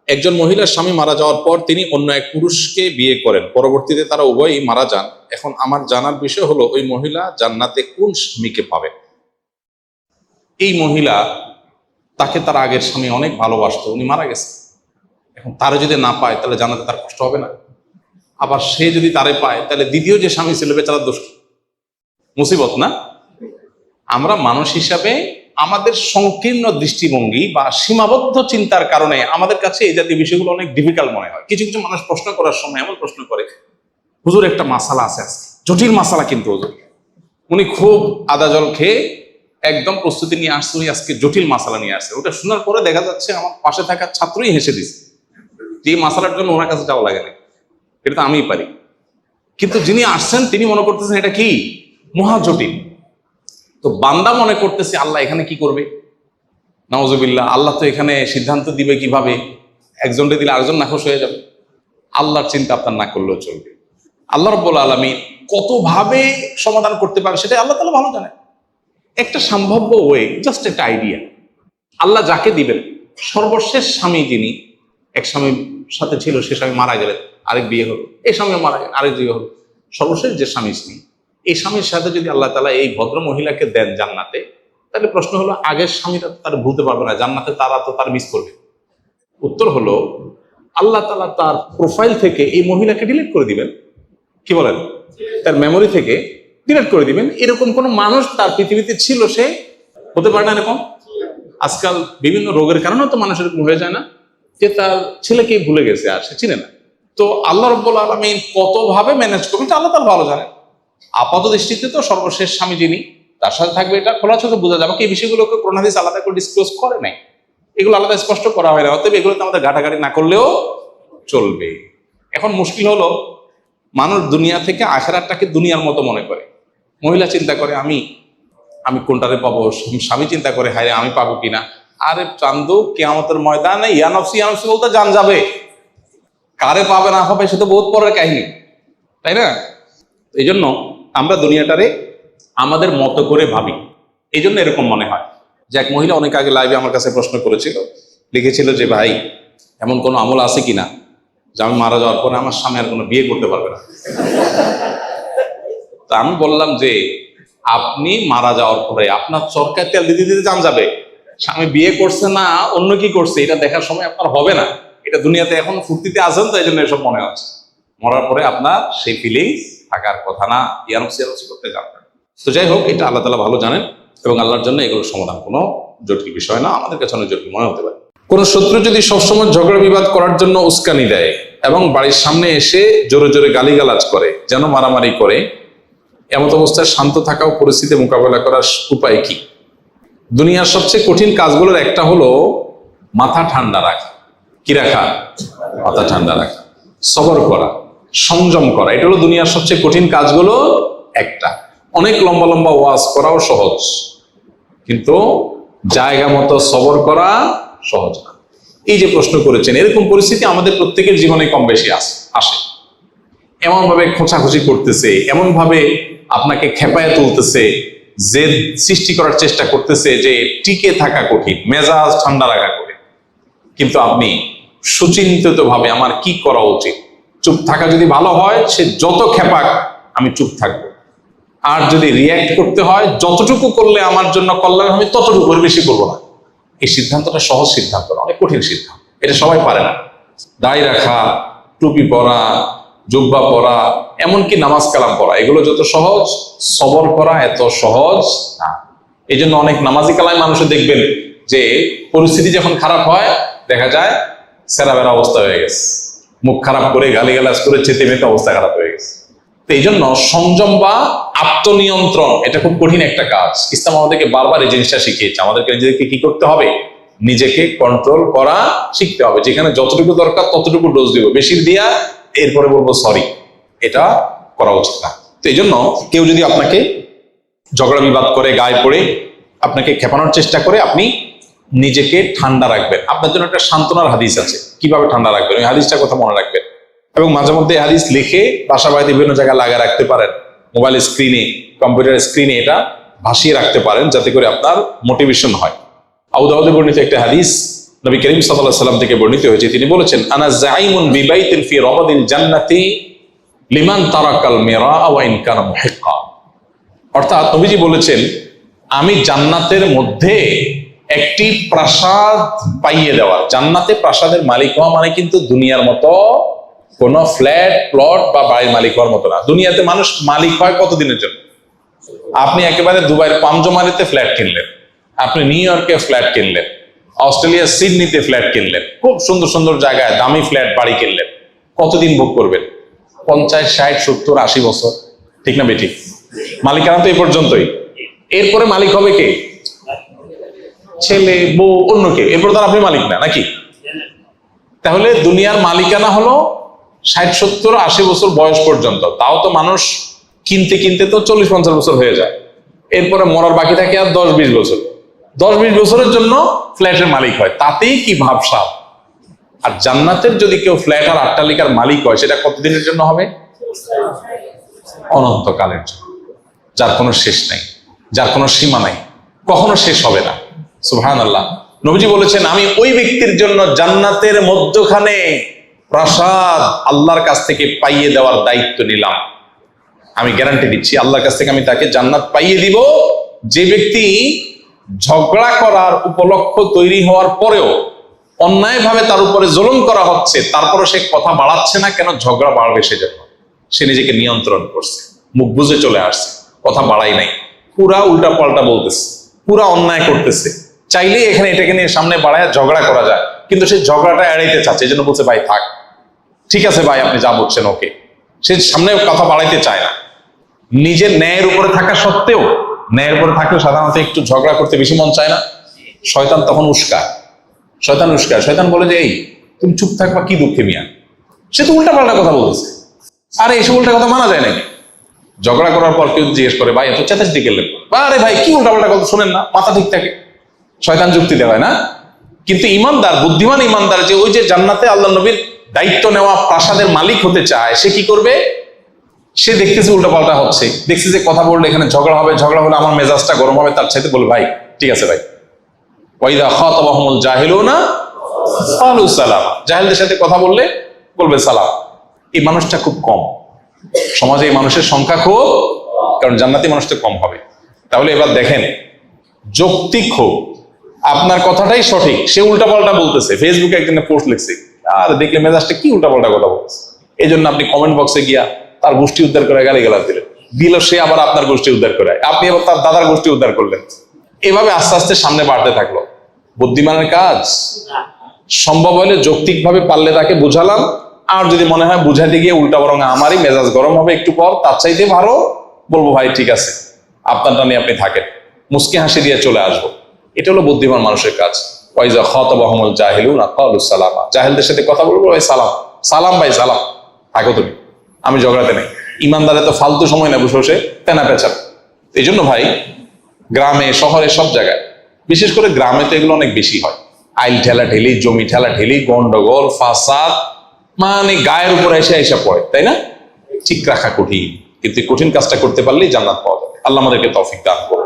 একজন মহিলার স্বামী মারা যাওয়ার পর তিনি অন্য এক পুরুষকে বিয়ে করেন, পরবর্তীতে তারা উভয়ই মারা যান। এখন আমার জানার বিষয় হলো, ওই মহিলা জান্নাতে কোন স্বামীকে পাবেন? এই মহিলা, তাকে তার আগের স্বামী অনেক ভালোবাসতো, উনি মারা গেছে। এখন তারা যদি না পায় তাহলে জান্নাতে তার কষ্ট হবে না? আবার সে যদি তারে পায় তাহলে দ্বিতীয় যে স্বামী ছিল বেচারার দোষ, মুসিবত না? আমরা মানুষ হিসাবে আমাদের সংকীর্ণ দৃষ্টিভঙ্গি বা সীমাবদ্ধ চিন্তার কারণে আমাদের কাছে এই জাতীয় বিষয়গুলো অনেক ডিফিকাল্ট মনে হয়। কিছু কিছু মানুষ প্রশ্ন করার সময় এমন প্রশ্ন করে, হুজুর একটা মাসালা আছে আজকে, জটিল মাসালা, কিন্তু হুজুর উনি খুব আদা জল খেয়ে একদম প্রস্তুতি নিয়ে আসছে, উনি আজকে জটিল মাসালা নিয়ে আসছে। ওটা শোনার পরে দেখা যাচ্ছে আমার পাশে থাকা ছাত্রই হেসে দিচ্ছে যে এই মাসালার জন্য ওনার কাছে যাওয়া লাগে না, এটা তো আমিই পারি। কিন্তু যিনি আসছেন তিনি মনে করতেছেন এটা কি মহা জটিল। তো বান্দা মনে করতেছে আল্লাহ এখানে কি করবে, নাউজুবিল্লাহ, আল্লাহ তো এখানে সিদ্ধান্ত দিবে কিভাবে, একজনকে দিলে আরেকজন নাখোশ হয়ে যাবে। আল্লাহর চিন্তা আপনার না করলেও চলবে। আল্লাহ রাব্বুল আলামিন কতভাবে সমাধান করতে পারে সেটা আল্লাহ তাআলা ভালো জানেন। একটা সম্ভাব্য ওয়ে, জাস্ট একটা আইডিয়া। আল্লাহ যাকে দিবেন, সর্বশেষ স্বামী যিনি, এক স্বামীর সাথে ছিল, সে স্বামী মারা গেলেন, আরেক বিয়ে হলো, এই স্বামী মারা গেলেন, আরেক বিয়ে হলো, সর্বশেষ যে স্বামী ছিল, এই স্বামীর সাথে যদি আল্লাহ তাআলা এই ভদ্র মহিলাকে দেন জান্নাতে, তাহলে প্রশ্ন হলো আগের স্বামীরা তার ভুলতে পারবে না, জান্নাতে তারা তো তার মিস করবে। উত্তর হলো আল্লাহ তাআলা তার প্রোফাইল থেকে এই মহিলাকে ডিলিট করে দিবেন। কি বলেন? তার মেমোরি থেকে ডিলিট করে দিবেন। এরকম কোন মানুষ তার পৃথিবীতে ছিল, সে হতে পারে না এরকম। আজকাল বিভিন্ন রোগের কারণেও তো মানুষ এরকম হয়ে যায় না, যে তার ছেলেকেই ভুলে গেছে, আর সে চিনে না। তো আল্লাহ রাব্বুল আলামিন কতভাবে ম্যানেজ করবেন আল্লাহ তাআলা ভালো জানেন। আপাত দৃষ্টিতে তো সর্বশেষ স্বামী যিনি, তার সাথে থাকবে, এটা খোলা চোখে বোঝা যাবে। এই বিষয়গুলোকে কোরআন হাদিস আলাদা করে ডিসক্লোজ করে নাই, এগুলো আলাদা স্পষ্ট করা হয় না। অতএব এগুলোতে আমাদের ঘাটাঘাটি না করলেও চলবে। এখন মুশকিল হলো, মানুষ দুনিয়া থেকে আখিরাতটাকে দুনিয়ার মতো মনে করে। মহিলা চিন্তা করে আমি কোনটারে পাবো, স্বামী চিন্তা করে হায় আমি পাবো কিনা। আরে চান্দু, কিয়ামতের ময়দানে ইয়া নফসি বলতে জান যাবে, কারে পাবে না পাবে সে তো বহুত পরের কাহিনী, তাই না? এই জন্য আমরা দুনিয়াটারে আমাদের মতো করে ভাবি, এই জন্য এরকম মনে হয়। যে এক মহিলা অনেক আগে লাইভে আমার কাছে প্রশ্ন করেছিল, লিখেছিল যে ভাই এমন কোনো আমল আছে কিনা যে আমি মারা যাওয়ার পরে আমার স্বামী আর কোনো বিয়ে করতে পারবে না। তা আমি বললাম যে আপনি মারা যাওয়ার পরে আপনার চরকায় তেল দিতে দিতে জান যাবে, স্বামী বিয়ে করছে না অন্য কি করছে এটা দেখার সময় আপনার হবে না। এটা দুনিয়াতে এখন ফুর্তিতে আছেন, তো এই জন্য এসব মনে হচ্ছে। মরার পরে আপনার সেই ফিলিংস থাকার কথা না, ইয়ানসি করতে জানবেন। তো যাই হোক, এটা আল্লাহ তাআলা ভালো জানেন, এবং আল্লাহর জন্য এগুলোর সমাধান কোনো জটিল বিষয় না, আমাদের কাছে অনেক জটিল মনে হতে পারে। কোন শত্রু যদি সবসময় ঝগড়া বিবাদ করার জন্য উস্কানি দেয় এবং বাড়ির সামনে এসে জোরে জোরে গালিগালাজ করে, যেন মারামারি করে, এমত অবস্থায় শান্ত থাকা ও পরিস্থিতি মোকাবেলা করার উপায় কি? দুনিয়ার সবচেয়ে কঠিন কাজগুলোর একটা হলো মাথা ঠান্ডা রাখা। কি রাখা? মাথা ঠান্ডা রাখা, সবর করা, সংযম করা। এটা হলো দুনিয়ার সবচেয়ে কঠিন কাজগুলো একটা। অনেক লম্বা লম্বা ওয়াজ করাও সহজ, কিন্তু জায়গা মতো সবর করা সহজ না। এই যে প্রশ্ন করেছেন, এরকম পরিস্থিতি আমাদের প্রত্যেকের জীবনে কম বেশি আসে। এমন ভাবে খোঁচাখুচি করতেছে, এমন ভাবে আপনাকে খেপায় তুলতেছে, যে সৃষ্টি করার চেষ্টা করতেছে যে টিকে থাকা কঠিন, মেজাজ ঠান্ডা রাখা কঠিন। কিন্তু আপনি সুচিন্তিত ভাবে আমার কি করা উচিত, চুপ থাকা যদি ভালো হয়, সে যত খেপাক আমি চুপ থাকবো। আর যদি রিয়্যাক্ট করতে হয়, যতটুকু করলে আমার জন্য কল্যাণ হবে ততটুকু, বেশি করবো না। এই সিদ্ধান্তটা সহজ সিদ্ধান্ত না, অনেক কঠিন সিদ্ধান্ত। এটা সবাই পারে না। দাড়ি রাখা, টুপি পরা, জুব্বা পরা, এমনকি নামাজ কালাম পড়া, এগুলো যত সহজ, সবর করা এত সহজ না। এই জন্য অনেক নামাজি কালাম মানুষের দেখবেন যে পরিস্থিতি যখন খারাপ হয়, দেখা যায় সেরাবেরা অবস্থা হয়ে গেছে, মুখ খারাপ করে গালিগালাজ করে চেতে মেতে অবস্থা খারাপ হয়ে গেছে। তো এই জন্য সংযম বা আত্মনিয়ন্ত্রণ এটা খুব কঠিন একটা কাজ। ইসলাম আমাদেরকে বারবার এই জিনিসটা শিখিয়েছে, আমাদেরকে নিজেদেরকে কি করতে হবে, নিজেকে কন্ট্রোল করা শিখতে হবে। যেখানে যতটুকু দরকার ততটুকু ডোজ দিব, বেশি দিয়া এরপরে বলবো সরি, এটা করা উচিত না। তো এই জন্য কেউ যদি আপনাকে ঝগড়া বিবাদ করে, গায়ে পড়ে আপনাকে খেপানোর চেষ্টা করে, আপনি নিজেকে ঠান্ডা রাখবেন। আপনার জন্য একটা সান্ত্বনার হাদিস আছে, কিভাবে ঠান্ডা রাখবেন, ওই হাদিসটার কথা মনে রাখবেন। এবং মাঝে মধ্যে হাদিস লিখে বাসা বাড়িতে বিভিন্ন জায়গায় লাগিয়ে রাখতে পারেন, মোবাইল স্ক্রিনে, কম্পিউটার স্ক্রিনে এটা ভাসিয়ে রাখতে পারেন, যাতে করে আপনার মোটিভেশন হয়। আবু দাউদে বর্ণিত একটা হাদিস, নবী করিম সাল্লাল্লাহু আলাইহি সাল্লাম থেকে বর্ণিত হয়েছে, তিনি বলেছেন, আনা যাইমুন বিবাইতিন ফি রাবাদিল জান্নাতি লিমান তারাকাল মিরা ওয়া ইন কানা মুহিক্কা। অর্থাৎ নবীজি বলেছেন, আমি জান্নাতের মধ্যে একটি প্রাসাদ পাইয়ে দেওয়া। জান্নাতে প্রাসাদের মালিক হওয়া মানে কিন্তু দুনিয়ার মতো কোন ফ্ল্যাট প্লট বা বাড়ির মালিক হওয়ার মতো না। দুনিয়াতে মানুষ মালিক হয় কতদিনের জন্য? আপনি একেবারে দুবাইয়ের পামজমারিতে ফ্ল্যাট কিনলেন, আপনি নিউ ইয়র্কে ফ্ল্যাট কিনলেন, অস্ট্রেলিয়ার সিডনিতে ফ্ল্যাট কিনলেন, খুব সুন্দর সুন্দর জায়গায় দামি ফ্ল্যাট বাড়ি কিনলেন, কতদিন ভোগ করবেন? 50, 60, 70, 80 বছর, ঠিক না বেঠিক? মালিকানা তো এই পর্যন্তই। এরপরে মালিক হবে কে? ছেলে, বউ, অন্য কে। এরপর তার আপনি মালিক না, নাকি? তাহলে দুনিয়ার মালিকানা হলো 60, 70, 80 বছর বয়স পর্যন্ত। তাও তো মানুষ কিনতে কিনতে তো 40, 50 বছর হয়ে যায়। এরপরে মরার বাকি থাকে আর 10, 20 বছর। 10, 20 বছরের জন্য ফ্ল্যাটের মালিক হয়, তাতেই কি ভাবসাব। আর জান্নাতের যদি কেউ ফ্ল্যাট আর অট্টালিকার মালিক হয়, সেটা কতদিনের জন্য হবে? অনন্তকালের জন্য, যার কোনো শেষ নাই, যার কোনো সীমা নাই, কখনো শেষ হবে না। সুবহানাল্লাহ। নবীজি বলেছেন, আমি ওই ব্যক্তির জন্য জান্নাতের মধ্যখানে প্রাসাদ আল্লাহর কাছ থেকে পাইয়ে দেওয়ার দায়িত্ব নিলাম। আমি গ্যারান্টি দিচ্ছি, আল্লাহর কাছ থেকে আমি তাকে জান্নাত পাইয়ে দিব। যে ব্যক্তি ঝগড়া করার উপলক্ষ তৈরি হওয়ার পরেও অন্যায়ভাবে তার উপরে জুলুম করা হচ্ছে, তারপরে সে কথা বাড়াচ্ছে না, কেন? ঝগড়া বাড়বে সেজন্য। সে নিজেকে নিয়ন্ত্রণ করছে, মুখ বুঝে চলে আসছে, কথা বাড়াই নাই, পুরা উল্টা পাল্টা বলতেছে, পুরা অন্যায় করতেছে। চাইলেই এখানে এটাকে নিয়ে সামনে বাড়ায় ঝগড়া করা যায়, কিন্তু সে ঝগড়াটা এড়াইতে চাচ্ছে, এই জন্য বলছে, ভাই থাক, ঠিক আছে ভাই, আপনি যা বলছেন ওকে। সে সামনে কথা বাড়াইতে চায় না। নিজের ন্যায়ের উপরে থাকা সত্ত্বেও, ন্যায়ের উপরে থাকলেও সাধারণত একটু ঝগড়া করতে বেশি মন চায় না। শয়তান তখন উস্কায়, শয়তান বলে যে, এই তুমি চুপ থাকবা, কি দুঃখে মিয়া, সে তো উল্টা পাল্টা কথা বলতেছে। আরে এইসব উল্টা কথা মানা যায় নাকি? ঝগড়া করার পর কেউ জিজ্ঞেস করে, ভাই এত চেঁচাচেঁচি গেলেন, আরে ভাই কি উল্টা পাল্টা কথা শোনেন না, মাথা ঠিক থাকে। শয়তান যুক্তি দেওয়ায় না। কিন্তু ইমানদার, বুদ্ধিমান ইমানদার, যে ওই যে জান্নাতে আল্লাহ নবীর দায়িত্ব নেওয়া প্রাসাদের মালিক হতে চায়, সে কি করবে? সে দেখতেছে উল্টা পাল্টা হচ্ছে, দেখছে যে কথা বললে এখানে ঝগড়া হবে, ঝগড়া হলে আমার মেজাজটা গরম হবে, তার চাইতে বলবে, ভাই ঠিক আছে ভাই। ওয়াইদা খাতাবাহুমুল জাহিলুনা ক্বালু সালামা। জাহেলদের সাথে কথা বললে বলবে সালাম। এই মানুষটা খুব কম সমাজে, এই মানুষের সংখ্যা খুব, কারণ জান্নাতি মানুষ তো কম হবে। তাহলে এবার দেখেন, যৌক্তিক হোক, আপনার কথাটাই সঠিক, সে উল্টাপাল্টা বলতেছে, ফেসবুকে একদিনে পোস্ট লিখছে, আর দেখলে মেজাজটা কি উল্টাপাল্টা কথা বলছে, এই জন্য আপনি কমেন্ট বক্সে গিয়া তার গোষ্ঠী উদ্ধার করে গালিগালাজ দিল, সে আবার আপনার গোষ্ঠী উদ্ধার করে, আপনি আবার তার দাদার গোষ্ঠী উদ্ধার করলেন। এভাবে আস্তে আস্তে সামনে বাড়তে থাকলো। বুদ্ধিমানের কাজ, সম্ভব হলে যৌক্তিক ভাবে পারলে তাকে বুঝালাম, আর যদি মনে হয় বুঝাতে গিয়ে উল্টা বরং আমারই মেজাজ গরম হবে একটু পর, তার চাইতে ভালো বলবো, ভাই ঠিক আছে, আপনারটা নিয়ে আপনি থাকেন, মুস্কি হাসি দিয়ে চলে আসবো। এটা হলো বুদ্ধিমান মানুষের কাজ। ওয়াইজা খাতাবাহুমুল জাহিলুনা ক্বালু সালামা। জাহেলদের সাথে কথা বলবো, ভাই সালাম, সালাম ভাই সালাম, থাকো তুমি, আমি ঝগড়াতে নেই। ইমানদারে তো ফালতু সময় না বসে বসে তেনা পেঁচাবে। এই জন্য ভাই, গ্রামে শহরে সব জায়গায়, বিশেষ করে গ্রামে তো এগুলো অনেক বেশি হয়। আইল ঠেলা ঠেলি, জমি ঠেলা ঠেলি, গন্ডগোল, ফাসাদ, মানে গায়ের উপরে এসে পড়ে, তাই না? ঠিক রাখা কঠিন, কিন্তু কঠিন কাজটা করতে পারলেই জান্নাত পাওয়া যাবে। আল্লাহ আমাদেরকে তৌফিক দান করুন।